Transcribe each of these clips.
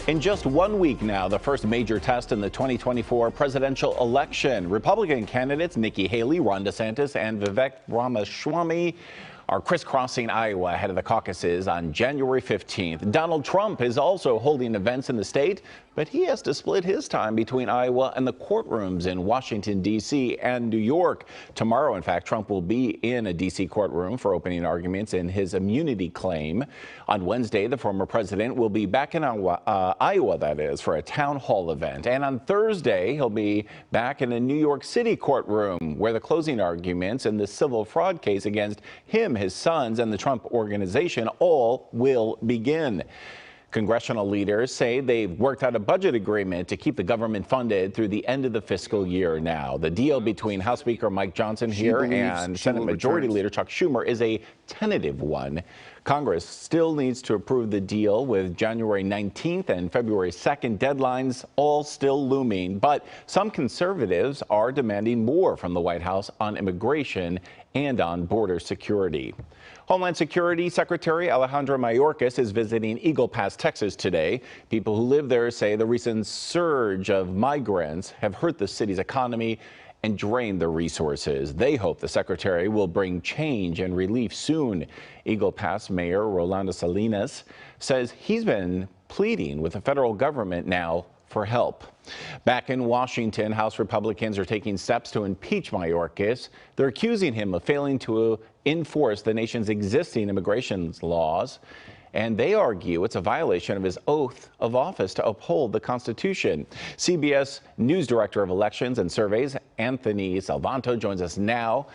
In just 1 week now, the first major test in the 2024 presidential election. Republican candidates Nikki Haley, Ron DeSantis, and Vivek Ramaswamy are crisscrossing Iowa ahead of the caucuses on January 15th. Donald Trump is also holding events in the state, but he has to split his time between Iowa and the courtrooms in Washington, D.C. and New York. Tomorrow, in fact, Trump will be in a D.C. courtroom for opening arguments in his immunity claim. On Wednesday, the former president will be back in Iowa, that is, for a town hall event. And on Thursday, he'll be back in a New York City courtroom where the closing arguments in the civil fraud case against him, his sons, and the Trump organization all will begin. Congressional leaders say they've worked out a budget agreement to keep the government funded through the end of the fiscal year now. The deal between House Speaker Mike Johnson here and Senate Majority Leader Chuck Schumer is a tentative one. Congress still needs to approve the deal, with January 19th and February 2nd deadlines all still looming. But some conservatives are demanding more from the White House on immigration and on border security. Homeland Security Secretary Alejandro Mayorkas is visiting Eagle Pass, Texas today. People who live there say the recent surge of migrants have hurt the city's economy and drained their resources. They hope the secretary will bring change and relief soon. Eagle Pass Mayor Rolando Salinas says he's been pleading with the federal government now for help. Back in Washington, House Republicans are taking steps to impeach Mayorkas. They're accusing him of failing to enforce the nation's existing immigration laws, and they argue it's a violation of his oath of office to uphold the Constitution. CBS News Director of Elections and Surveys, Anthony Salvanto, joins us now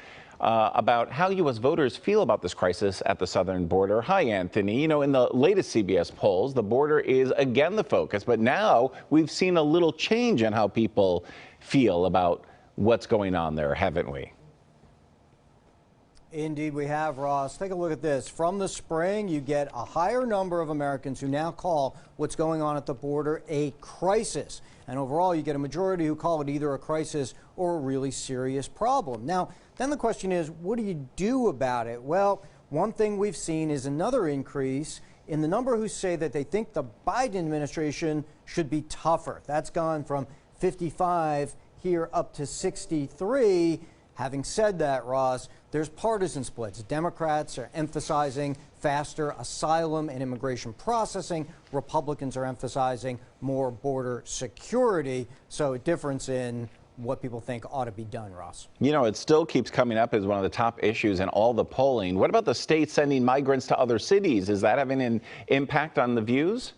about how U.S. voters feel about this crisis at the southern border. Hi, Anthony. You know, in the latest CBS polls, the border is again the focus, but now we've seen a little change in how people feel about what's going on there, haven't we? Indeed, we have, Ross. Take a look at this. From the spring, you get a higher number of Americans who now call what's going on at the border a crisis. And overall, you get a majority who call it either a crisis or a really serious problem. Now, then the question is, what do you do about it? Well, one thing we've seen is another increase in the number who say that they think the Biden administration should be tougher. That's gone from 55 here up to 63. Having said that, Ross, there's partisan splits. Democrats are emphasizing faster asylum and immigration processing. Republicans are emphasizing more border security. So a difference in what people think ought to be done, Ross. You know, it still keeps coming up as one of the top issues in all the polling. What about the states sending migrants to other cities? Is that having an impact on the views?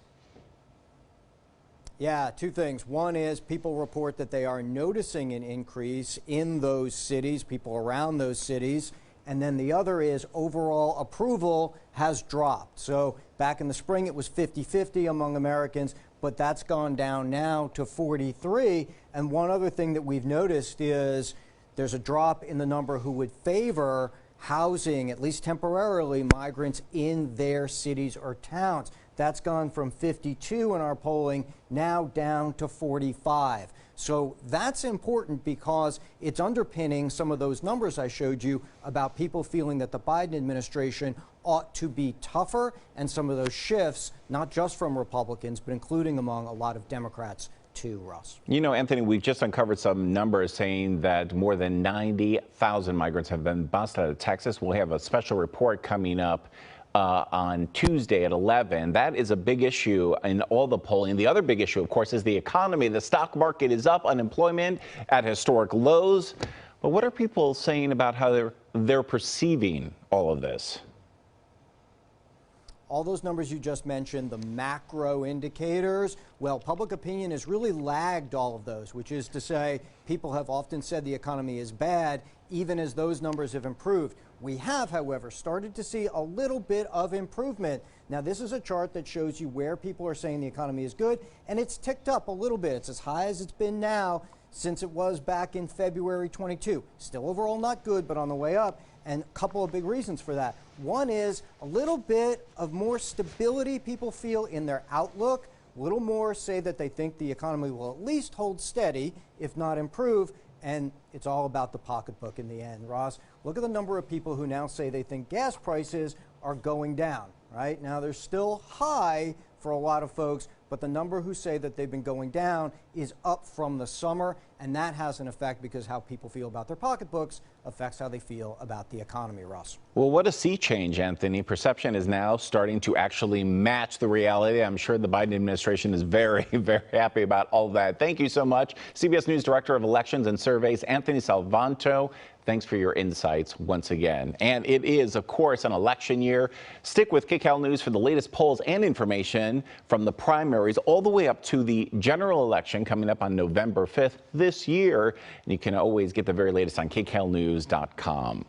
Yeah, two things. One is people report that they are noticing an increase in those cities, people around those cities. And then the other is overall approval has dropped. So back in the spring, it was 50-50 among Americans, but that's gone down now to 43. And one other thing that we've noticed is there's a drop in the number who would favor housing, at least temporarily, migrants in their cities or towns. That's gone from 52 in our polling now down to 45. So that's important because it's underpinning some of those numbers I showed you about people feeling that the Biden administration ought to be tougher, and some of those shifts, not just from Republicans, but including among a lot of Democrats too, Russ. You know, Anthony, we've just uncovered some numbers saying that more than 90,000 migrants have been bused out of Texas. We'll have a special report coming up on Tuesday at 11. That is a big issue in all the polling. The other big issue, of course, is the economy. The stock market is up, unemployment at historic lows. But what are people saying about how they're perceiving all of this? All those numbers you just mentioned, the macro indicators, well, public opinion has really lagged all of those, which is to say people have often said the economy is bad, even as those numbers have improved. We have, however, started to see a little bit of improvement. Now, this is a chart that shows you where people are saying the economy is good, and it's ticked up a little bit. It's as high as it's been now since it was back in February 22. Still overall not good, but on the way up. And a couple of big reasons for that. One is a little bit of more stability people feel in their outlook. A little more say that they think the economy will at least hold steady, if not improve. And it's all about the pocketbook in the end, Ross. Look at the number of people who now say they think gas prices are going down, right? Now, they're still high for a lot of folks, but the number who say that they've been going down is up from the summer, and that has an effect because how people feel about their pocketbooks affects how they feel about the economy, Russ. Well, what a sea change, Anthony. Perception is now starting to actually match the reality. I'm sure the Biden administration is very, very happy about all that. Thank you so much. CBS News Director of Elections and Surveys, Anthony Salvanto. Thanks for your insights once again. And it is, of course, an election year. Stick with KCAL News for the latest polls and information from the primaries all the way up to the general election coming up on November 5th this year. And you can always get the very latest on kcalnews.com.